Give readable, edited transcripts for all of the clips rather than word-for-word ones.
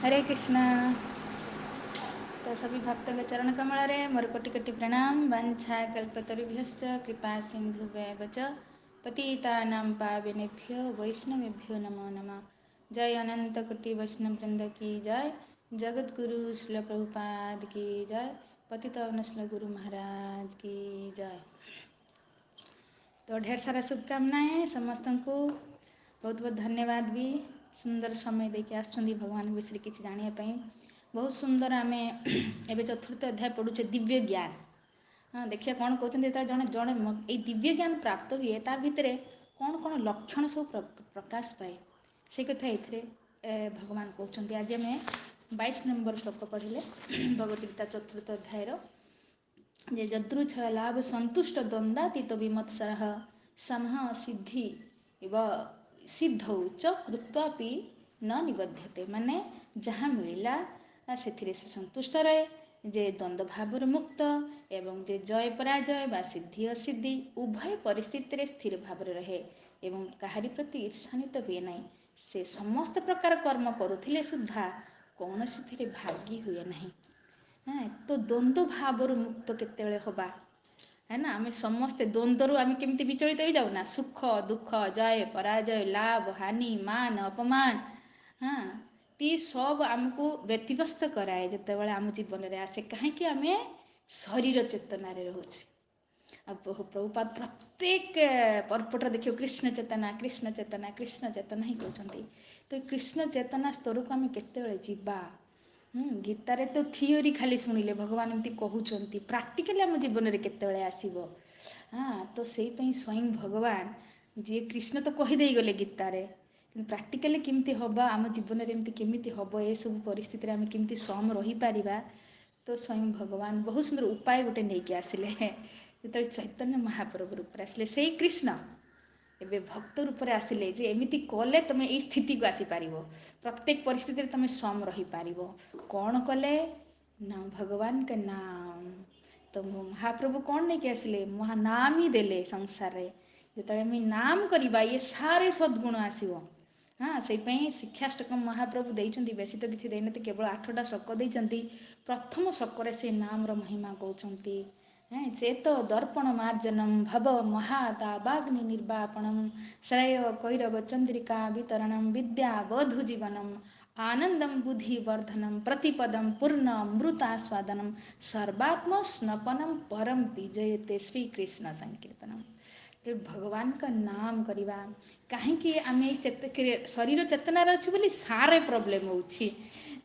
हरे कृष्णा। तो सभी भक्तों के चरण कमल रे मोर कोटि कोटि प्रणाम। वंशा कल्पतरुभ्यश्च कृपा सिंधुभ्येव च पतितानां पावनेभ्यो वैष्णवेभ्यो नमो नमः। जय अनंत कोटि वैष्णव वृंद की जय। जगत गुरु श्रील प्रभुपाद की जय। पतित पावन गुरु महाराज की जय। तो ढेर सारा शुभकामनाएं समस्त को। बहुत बहुत धन्यवाद भी सुंदर समय देके आसुँच भगवान विषय किसी जानापी। बहुत सुंदर आम एवं चतुर्थ अध्याय पढ़ुचे दिव्य ज्ञान। हाँ देखिए कौन कहते जड़े जड़े ये दिव्य ज्ञान प्राप्त हुए ता भितर कौन कौन लक्षण सब प्रकाश पाए से कथा ये भगवान कहते। आज आम 22 नंबर श्लोक पढ़िले भगवद गीता चतुर्थ अध्यायर जे जदृच्छ लाभ संतुष्ट द्वंद्वातीत विमत्सरः समः सिद्धि व सिद्धौ च कृत्वापि न निबध्यते। माने जहाँ मिलला से संतुष्ट रहे, जे द्वंद्व भाव मुक्त एवं जे जय पराजय बा सिद्धि असिद्धि उभय परिस्थिति स्थिर भाव रहे एवं कहारी प्रति ईर्षान्वित हुए नहीं। से समस्त प्रकार कर्म करुथिले सुद्धा कौन से भागी हुए नहीं। हाँ तो द्वंद्व भाव मुक्त केतेबेले हवा है ना। आम समस्ते द्वंद्व आम केमती विचलित हो जाऊ ना। सुख दुख जय पराजय लाभ हानि मान अपमान हाँ ती सब आमको व्यतिग्रस्त कराए जितेबाला आम जीवन में आसे कहीं आम शरीर चेतना रोचे। प्रभुपाद प्रत्येक पर्पटर देखियो कृष्ण चेतना कृष्ण चेतना कृष्ण चेतना ही कहते। तो कृष्ण चेतना स्तर को आम केतेबेले जीवा। गीतारे तो थियोरी खाली शुणिले भगवान एमती कहते प्राक्टिकली आम जीवन में केतेबेले आसीबो। हाँ तो से स्वयं भगवान जी कृष्ण तो कहीदे गले गीतारे प्राक्टिकली केमती हवा आम जीवन में एमती केमिति हम ये सब परिस्थिति आम केमती सम रही पारिबा। तो स्वयं भगवान बहुत सुंदर उपाय गोटे नहीं आसिले जो चैतन्य महाप्रभु रूप आसिले से कृष्ण एबे भक्त रूप में आसिले जे एमिति कले तुम ये स्थिति को आसीपार प्रत्येक परिस्थिति तुम सम रही पार कौन कले ना भगवान के नाम। तो महाप्रभु कौन नहीं कि आसिले महानाम ही देले संसार रे जो नाम करवा ये सारे सद्गुण आसो। हाँ से शिक्षाष्टक महाप्रभु देते बेसी तो किसी देना केवल 8टा श्लोक देते। प्रथम श्लोक से नाम महिमा कहते से तो दर्पण मार्जनम भव महातावाग्नि निर्वापणम श्रेय कैरव चंद्रिका वितरणम विद्या वधु जीवनम आनंदम बुद्धिवर्धनम प्रतिपदम पूर्ण मृतास्वादनम सर्वात्म स्नपनम परम विजयते श्री कृष्ण संकीर्तनम। तो भगवान का नाम करवा कहीं आम शरीर चेतनार अच्छी बोली सारे प्रोब्लेम हो।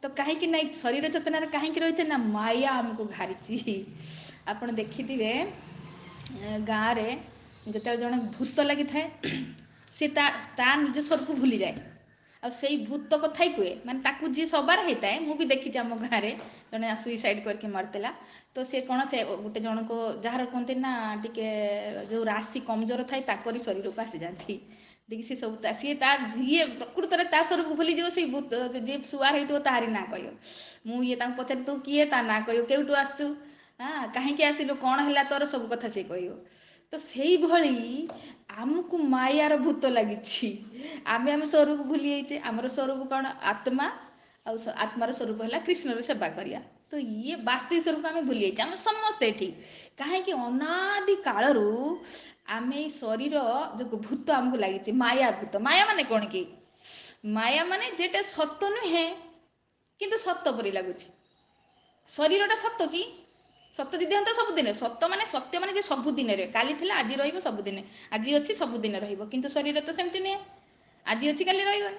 तो कहीं ना शरीर चेतनार कहीं रही ना माया आमको घारी। आप देखिथे गाँव में जो जड़े भूत लगी थाए सी ता निज स्वर को भूली जाए आ से भूत कथा ही कहे माने जी सवार होता है। मुझे देखी आम गाँव में जड़े सुइसाइड करके मारदेला। तो सी कौन से गोटे जन को जार कहते ना टिके जो राशि कमजोर थाए ताकरी शरीर को आसी जाती देखिए सी सब सी ये प्रकृत में स्वर को भूली जाव से भूत जी सुआर हो तारी ना कह मुझे पचारि तू किए ता ना कह केउठू आसचु हाँ कहीं आसिलु कौन है तोर सब कथा सी कह। तो से भली आमको मायार भूत लगी आम आम स्वरूप भूली जाइए। आमर स्वरूप कौन आत्मा आत्मार स्वरूप है कृष्णर सेवा करिया। तो ये वास्तविक स्वरूप आम भूली जाइए आम समस्ते ये कहीं अनादि कालू आम शरीर जो भूत आमको लगी माया भूत। माया माने कौन कि माया माने जेटा सत्य नुहे किंतु सत्य परी लगुच। शरीरटा सत्य कि सत्य दीदी हम तो सबुदिन सत्य माने सत्य माने सबुदिन काली थिला आज रहिबो सबुदिन आज अच्छी सबुदिन रहिबो किंतु शरीर तो सेमती नुहे आज अच्छी काली रहिबनी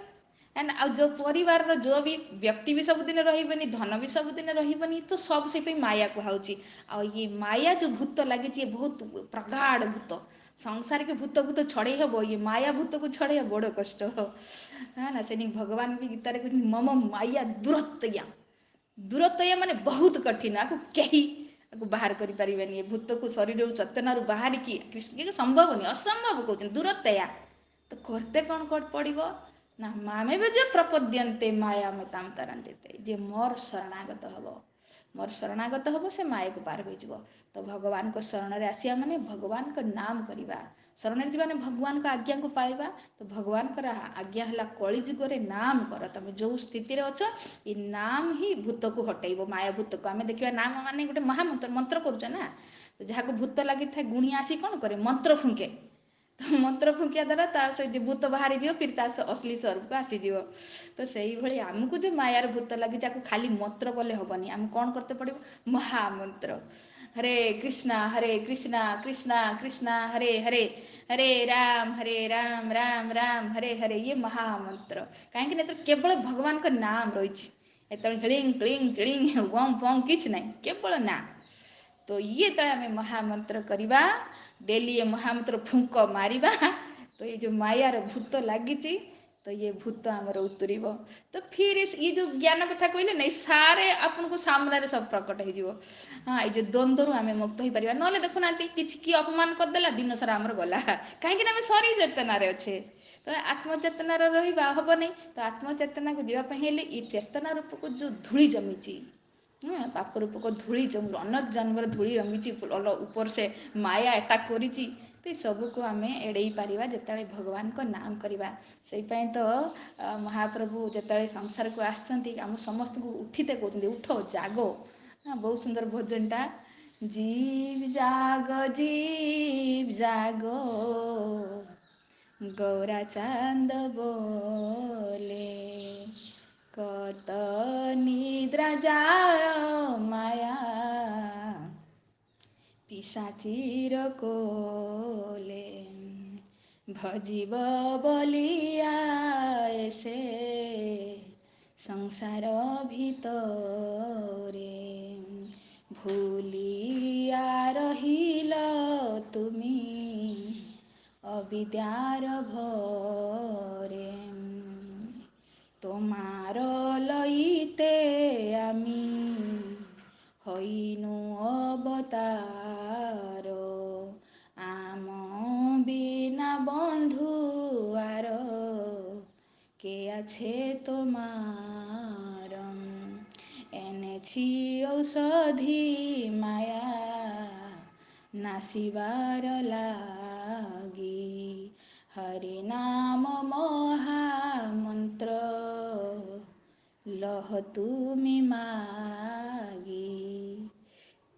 है ना। आ जो परिवार जो भी व्यक्ति भी सबुदिन रहिबनी धन भी सबुदिन रहिबनी। तो सब से माया कहूँ आ ये माया जो भूत लगी ये बहुत प्रगाढ़ भूत संसार के भूत भूत छड़े हम ये माया भूत को छड़े बड़ कष्ट है ना। से भगवान भी गीतार कहते मम माया दूरतया दूरतया माने बहुत कठिन आपको कहीं बाहर करें भूत को शरीर चेतनारू बाहर की कृष्ण संभव नहीं असंभव कहते दूरतया। तो करते कौन कर पड़ो ना मामे भी जो प्रपद्यन्ते माया में ताम तरंते जे मोर शरणागत हम मोर शरणागत हम से माया को पार हो। तो भगवान को शरण रे आसिया माने भगवान को नाम करवा ଶରଣରେ ଯିବା ମାନେ ଭଗବାନଙ୍କ ଆଜ୍ଞାକୁ ପାଳିବା। ତ ଭଗବାନଙ୍କର ଆଜ୍ଞା ହେଲା କଳିଯୁଗରେ ନାମ କର। ତମେ ଯେଉଁ ସ୍ଥିତିରେ ଅଛ ଏ ନାମ ହିଁ ଭୂତକୁ ହଟେଇବ, ମାୟା ଭୂତକୁ। ଆମେ ଦେଖିବା ନାମ ମାନେ ଗୋଟେ ମହାମନ୍ତ୍ର, ମନ୍ତ୍ର କରୁଛେ ନା। ଯାହାକୁ ଭୂତ ଲାଗିଥାଏ ଗୁଣିଆ ଆସି କ'ଣ କରେ, ମନ୍ତ୍ର ଫୁଙ୍କେ। ତ ମନ୍ତ୍ର ଫୁଙ୍କିବା ଦ୍ୱାରା ତା ସେ ଭୂତ ବାହାରିଯିବ, ଫିର ତା ଅଶ୍ଳୀ ସ୍ୱରୂପକୁ ଆସିଯିବ। ତ ସେଇଭଳି ଆମକୁ ଯେଉଁ ମାୟାର ଭୂତ ଲାଗିଛି ଆକୁ ଖାଲି ମନ୍ତ୍ର କଲେ ହେବନି, ଆମକୁ କ'ଣ କରତେ ପଡ଼ିବ, ମହାମନ୍ତ୍ର। ହରେ କୃଷ୍ଣ କୃଷ୍ଣ କୃଷ୍ଣ ହରେ ହରେ, ହରେ ରାମ ରାମ ରାମ ହରେ ହରେ। ଇଏ ମହାମନ୍ତ୍ର। କାହିଁକି ନା ଏଥିରେ କେବଳ ଭଗବାନଙ୍କ ନାମ ରହିଛି। ଏତେବେଳେ ହିଳିଂ କ୍ଲିଂ ଚିଳିଂ ୱମ୍ ଫମ୍ କିଛି ନାହିଁ, କେବଳ ନାମ। ତ ଇଏ ଯେତେବେଳେ ଆମେ ମହାମନ୍ତ୍ର କରିବା, ଡେଲି ଏ ମହାମନ୍ତ୍ର ଫୁଙ୍କ ମାରିବା, ତ ଏ ଯେଉଁ ମାୟାର ଭୂତ ଲାଗିଛି ତ ଇଏ ଭୂତ ଆମର ଉତରିବ। ତ ଫିର ये जो ज्ञान କଥା କହିଲେ ନାଇଁ, ସାରେ ଆପଣଙ୍କୁ ସାମ୍ନାରେ ସବୁ ପ୍ରକଟ ହେଇଯିବ। ହଁ, ଏଇ ଯେଉଁ ଦ୍ୱନ୍ଦ୍ୱରୁ ଆମେ ମୁକ୍ତ ହେଇପାରିବା। ନହେଲେ ଦେଖୁନାହାନ୍ତି, କିଛି କିଏ ଅପମାନ କରିଦେଲା, ଦିନ ସାରା ଆମର ଗଲା। କାହିଁକିନା ଆମେ ଶରୀର ଚେତନାରେ ଅଛେ। ତ ଆତ୍ମଚେତନାର ରହିବା ହେବନି। ତ ଆତ୍ମଚେତନାକୁ ଯିବା ପାଇଁ ହେଲେ ଏ ଚେତନା ରୂପକୁ ଯେଉଁ ଧୂଳି ଜମିଛି, ପାପ ରୂପକ ଧୂଳି ଯେଉଁ ଅନେକ ଜନ୍ମର ଧୂଳି ଜମିଛି, ଉପର ସେ ମାୟା ଆଟାକ୍ କରିଛି, ତ ଏ ସବୁକୁ ଆମେ ଏଡ଼େଇ ପାରିବା ଯେତେବେଳେ ଭଗବାନଙ୍କ ନାମ କରିବା। ସେଇପାଇଁ ତ ମହାପ୍ରଭୁ ଯେତେବେଳେ ସଂସାରକୁ ଆସିଛନ୍ତି, ଆମ ସମସ୍ତଙ୍କୁ ଉଠିତେ କହୁଛନ୍ତି, ଉଠ ଜାଗ। ବହୁତ ସୁନ୍ଦର ଭଜନଟା। जीव जाग गौरा चांद बोले, कत निद्रा जाय माया पिशाचीर कोले, भजिब बलिया से संसार भितरे, भूलिया रहिल तुमी अविद्यार भरे, तोमार लईते आमी हईनु अवतार, आम बिना बंधु आर के आछे तोमार, এনেছি ঔষধি মায়া নাসিবার লাগি, হরি নাম মহামন্ত্র লহ তুমি মাগি।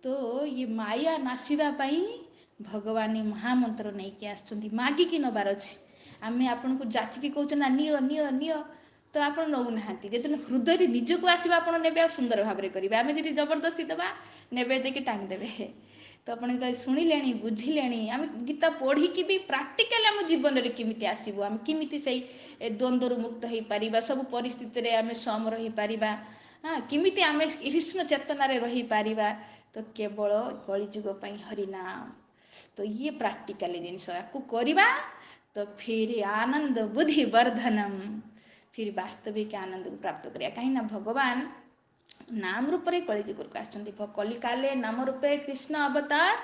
तो ये माया नासिबा पाई भगवान महामंत्र नहीं कि आसुंदी, मागिकी नबार अछि। आमे आपनको जाचिकी कहउछ ना नियो नियो नियो, तो आप नौनाहांती। जेदिन हृदय निजको आसबा आप नेबे, आ सुंदर भाव में करेंगे। आम जी जबरदस्ती दबा नेबे देखिए टांग देवे। तो आप शुणिले बुझिले, आम गीता पढ़ी भी प्राक्टिकाल आम जीवन में केमिति आसबू, आम केमिति से द्वंद्व मुक्त हो पार, सब परिस्थिति रे आम सम रही पारिबा, हाँ केमिति आम कृष्ण चेतना रे रही पारिबा। तो केवल कलिजुग पई हरिनाम। तो ये प्राक्टिकाल जिनस आपको करवा, तो फिर आनंद बुद्धि वर्धनम, फिर वास्तविक आनंद को प्राप्त करिया। कहीं ना भगवान नाम रूप रे कलिजुग को आछंती। कलिकाले नाम रूपे कृष्ण अवतार,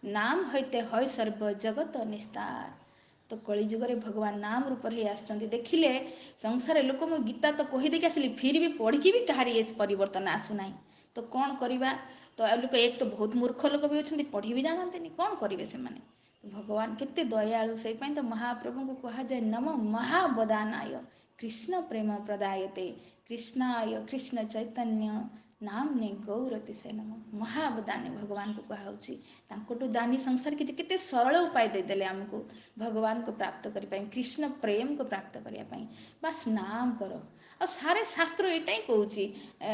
नाम होते है सर्व जगत निस्तार। तो कलिजुग रे भगवान नाम रूप रे आछंती। देखिले संसार लोक मु गीता तो कहि देके आसली, फिर भी पढ़ी भी कहारी परिवर्तन आसु नाही। तो कौन करवा, तो लोक एक तो बहुत मूर्ख लोक भी अच्छा, पढ़ी भी जानते कौन करेंगे से माने। भगवान केते दयालु, से तो महाप्रभु को कहा जाए नम महावदानाय कृष्ण प्रेम प्रदायते, कृष्णाय कृष्ण चैतन्य नामने गौरतिशय नम। महावदानी भगवान को कहुच्छी, दानी संसार के केते सरल उपाय देदेले आमको भगवान को प्राप्त करने, कृष्ण प्रेम को प्राप्त करने। बस नाम करो। और सारे शास्त्र एटा ही कहूँ,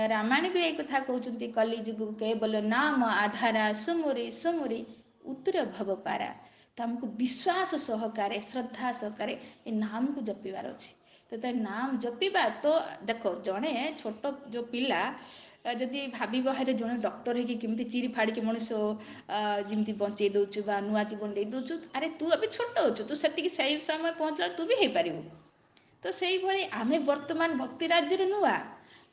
रामायण भी एक कथा कहते, कलिजुग केवल नाम आधारा, सुमुरी सुमुरी उत्तर भव पारा। तो आमको विश्वास सहकारे श्रद्धा सहकारे ये नाम को जपिबार अच्छी। तो नाम जपिबा, तो देखो जड़े छोट जो पिला जदि भाव हरे जड़े डॉक्टर है कि चिरी फाड़ी के मनुष्य जमी बचे दौचु बा नुआ जीवन दे दौचु, अरे तू अभी छोट अच्छु, तू से समय पहुँचला तू भी हो पार। तो से भाई आम बर्तमान भक्ति राज्य नुआ,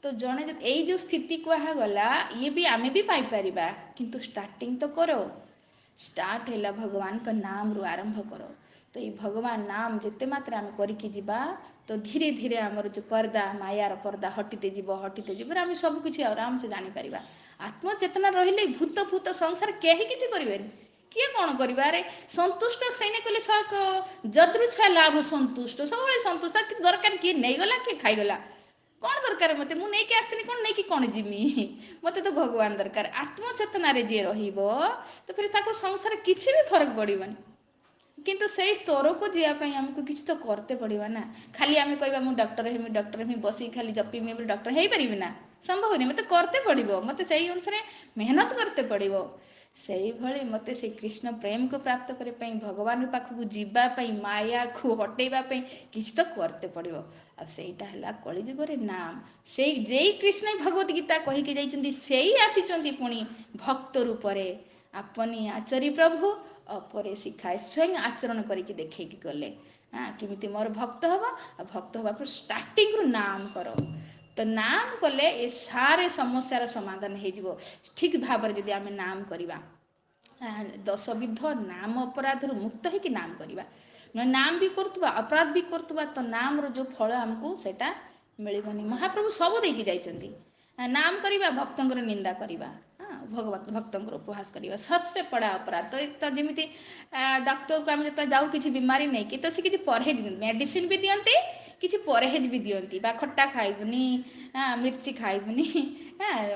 तो जड़े यही जो स्थिति कहगला ये भी आम भी पाइपर, किंतु स्टार्टिंग तो करो। स्टार्ट है भगवान का नाम रू आरंभ करो। तो ये भगवान नाम जिते मात्रा आम करके जीवा, तो धीरे धीरे आमर जो पर्दा मायार पर्दा हटिते जीव आम सबकि आराम से जानीपर। आत्मचेतना रही भूत भूत संसार कहीं किसी करें, किए कौन कर सन्तुष्ट सैने कहले जदृच्छा लाभ सन्तुष्ट सब सन्तुष्ट दरकार किए नहीं गला किए खाईगला कौन दरकार मत मुझे नहीं आसती कौन नहीं कौन जिमी मत तो भगवान दरकार आत्मचेतन जी रही फिर संसार किसी भी फरक पड़ोनी किंतु से स्तर को जावाई आमको किसी तो करते पड़ा ना खाली आम कह डॉक्टर हेमी बस खाली जपीमी डॉक्टर हो पारि ना संभव नहीं मत करते पड़ो मत से अनुसार मेहनत करते पड़ो से भली मत से कृष्ण प्रेम को प्राप्त करने भगवान पाखक जावाई माया को हटेवाई किसी तो करते पड़ो आईटा है कलिजुगे नाम से जे कृष्ण भगवत गीता कहीकि जाइछन्ति से आसी पुणी भक्त रूप आपनी आचरी प्रभु अपरे शिखाए स्वयं आचरण करके देखे गले हाँ किमिति मोर भक्त हवा भक्त हवा पर स्टार्टिंग रु नाम कर तो नाम कले ए सारे समस्यार समाधान हो ठीक भाव जदि आम नाम करवा 10 विध नाम अपराध मुक्त है कि नाम करवा नाम भी करतुबा अपराध भी करतुबा तो नाम रो जो फल आमको सेटा मिलबनी महाप्रभु सब देकी जाइछन्ति नाम करवा भक्तंकर निंदा करवा भगवत भक्तंकर उपहास करवा सबसे बड़ा अपराध तो जमी डॉक्टर को आम जो जाऊ कि बीमारी नहीं कि तो सी किसी परहेज मेडिसिन भी दियंती किसी परहेज भी दियंती बा खट्टा खाइबुनी मिर्ची खाइबुनी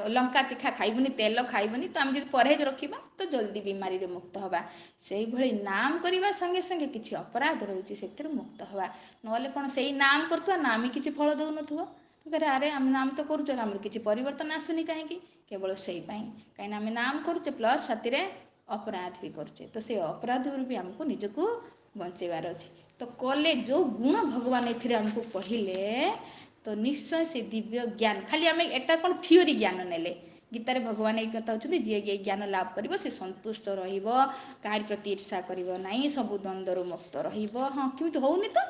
लंका तीखा खाइबुनी तेल खाइबुनी तो आम जो परहेज रखा तो जल्दी बीमारी मुक्त हवा से भली नाम करने संगे संगे किसी अपराध रोचे से मुक्त हवा ना कौन से नाम कर नाम ही किसी फल दौन थो अरे आम नाम तो करुच आम किसी परिवर्तन आसुनी कहीं केवल से कहीं आम नाम करुचे प्लस साथी अपराध भी करुचे तो से अपराध भी आमको निजक बचेबार अच्छे तो कले जो गुण भगवान एमको कहले तो निश्चय से दिव्य ज्ञान खाली आम एटा कौन थियोरी ज्ञान नेले गीतार भगवान एक कथा होती जी ये ज्ञान लाभ कर संतुष्ट रही प्रति ईर्षा करना सब द्वंद्व मुक्त हाँ किमित होनी तो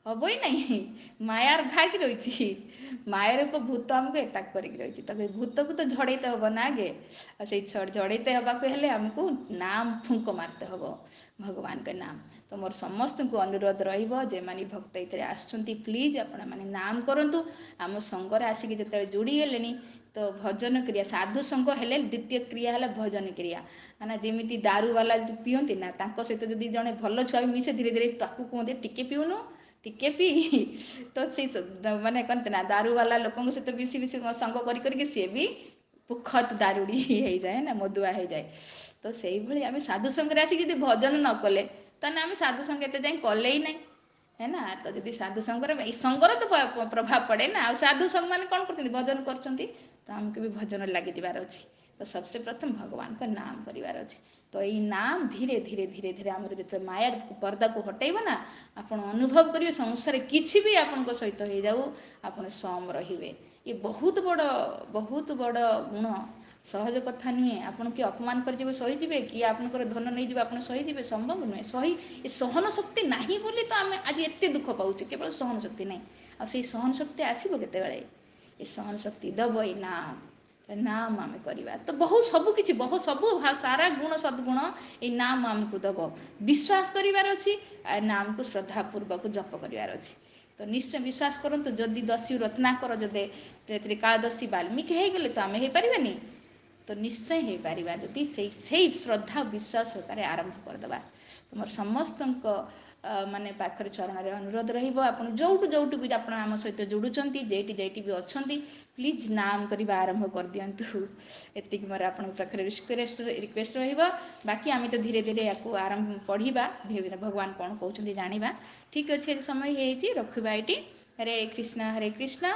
हम ही नहीं मायार घाटी रही माया रूप भूत आमको अटाक कर रही तो भूत को तो झड़ते हम ना आगे से झड़ते हवाक आमको नाम फुंक मारते हम भगवान के नाम तो मोर समस्त को अनुरोध रही मैंने भक्त ये आसुँच प्लीज आपण मैंने नाम करूँ आम संगर आसिक जो जोड़ी गले तो भजन क्रिया साधु संग हेले द्वितीय क्रिया है भजन क्रिया ना जमी दारू वाला पीती ना सहित जब जड़े भल छुआ भी मिसे धीरे धीरे ताकू कहते टिके पीऊनु टिके पी तो से माने कहते ना दारू वाला लोक सहित मिसी मिसी संग करके सी भी पुखत दारूड़ी हो जाए ना मदुआ हो जाए तो से भाई आम साधु संगे आसिक भजन न कले ताने आम साधु संग एत जाए कले ही नहीं है ना तो जब साधु संगर संगर तो प्रभाव पड़े ना साधु संग मैंने कौन कर भजन कर तो आमको भी भजन लगी जबार अच्छे तो सबसे प्रथम भगवान का नाम करार अच्छे तो ये नाम धीरे धीरे धीरे धीरे आम जो माया पर्दा को हटेब ना आप अनुभव करेंगे संसार किसी भी आपण सहित हो जाऊ आप सम रे ये बहुत बड़ गुण सहज कथा नुहे आपन किए अपमान कर सहीजे कि आपंकर धन नहीं जाए आप सहीजे संभव नुहे सही ये सहन शक्ति नहीं बोली तो आम आज एत दुख पाचे केवल सहन शक्ति नहीं आ सहन शक्ति आसब केतबेले ये सहन शक्ति दब ये नाम आम करवा तो बहुत सबकि बहुत सब सारा गुण सद्गुण ये नाम आमको दब विश्वास करार अच्छी नाम को श्रद्धापूर्वक जप करार अच्छी तो निश्चय विश्वास करंतु जदि दस्यु रत्नाकर जदि कालदस्यु वाल्मीकि हो गले तो आम हो पारानी तो निश्चय हो पार जदि से श्रद्धा विश्वास होकार आरंभ करदे तो मोर समस्त माने पाखर चरण में अनुरोध रहा जोटू जोटू भी आप आम सहित जोड़ुंट जेटी जेटी भी अच्छा प्लीज नाम करने आरंभ कर दिंतु एति मोर आप पाखे रिक्वेस्ट बाकी आम तो धीरे धीरे या आरंभ पढ़ा भगवान कौन कहते जाना ठीक अच्छे समय हो रखा ये हरे कृष्णा कृष्ण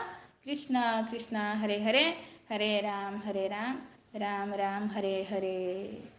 कृष्ण हरे हरे हरे राम राम राम हरे हरे।